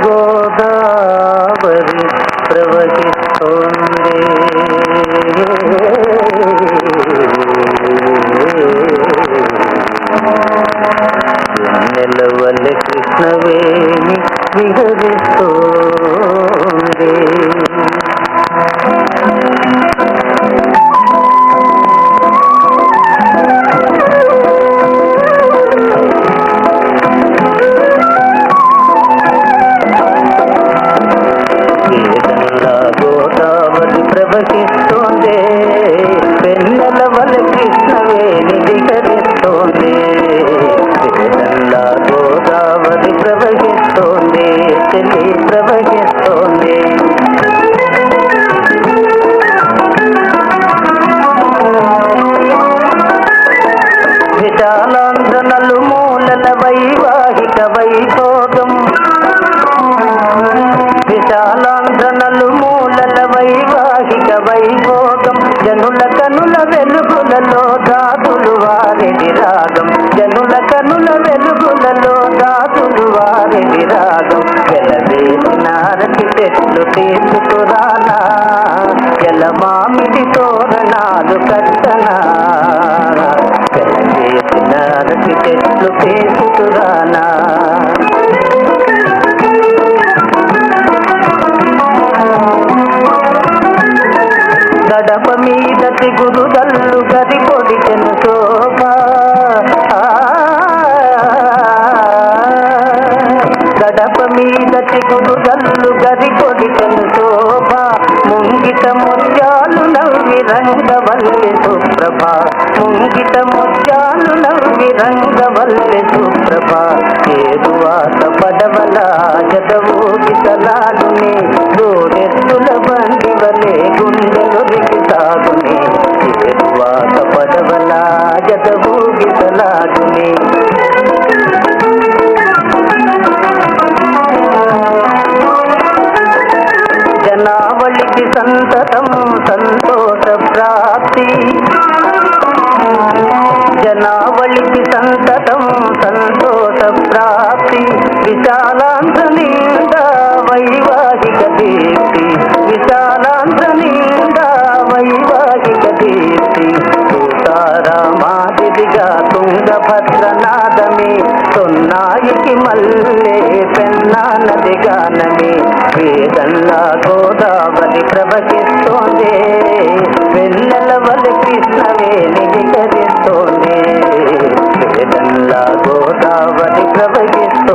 గోదావరి ప్రవహిస్తోంది నెలవల్లె కృష్ణవేణి విహరిస్తోంది. గోదావరి ప్రవహిస్తోంది వెన్నెల వలె కృష్ణవేణి విహరిస్తోంది. గోదావరి ప్రవహిస్తోంది చెలి ప్రవహిస్తోంది. విశాలాంధ్ర నలుమూలల వైవాహిక వైభోగం విశాలాంధ్ర నలుమూలల వైవాహిక వైభోగం జనుల కనుల వెలుగులలో దాదులు వారిది రాగం జనుల కనుల వెలుగులలో దాదులు వారిది రాగం ఎలవేసిన అరటి చెట్లు తీసుకురానా ఎల మామిడి తోరణాలు కట్టనా ఎలవేసిన అరటి చెట్లు తీసుకురానా గడప మీదటి గురుదల్లు గది పొడిచెను శోభ గడప మీదటి గురుదల్లు గది పొడిచెను శోభ ముంగిట ముత్యాలు నవ్వి రంగవల్లె సుప్రభ ముంగిట ముత్యాలు నవ్వి రంగవల్లె సుప్రభ ఏరువాత పడవల జదవోగితలాడునే దూరెత్తుల బండి వలె గుండెలు రిగితాగునే ఏరువాత పడవల జదవోగితలాడునే జనావళికి సంతతం సంతోష ప్రాప్తి జనావళికి సంతతం సంతోష ప్రాప్తి విశాలాంధ్ర నిండా వైవాహిక దీప్తి విశాలాంధ్ర నిండా వైవాహిక దీప్తి సీతారామాదిగా తుంగభద్రనాదమే సొన్నాయికి మల్లె పెన్నా నది గానమే వేదంలా గోదావరి ప్రవహిస్తోంది వెన్నెల వలె కృష్ణవేణి విహరిస్తోంది వేదంలా గోదావరి ప్రవహిస్తోంది.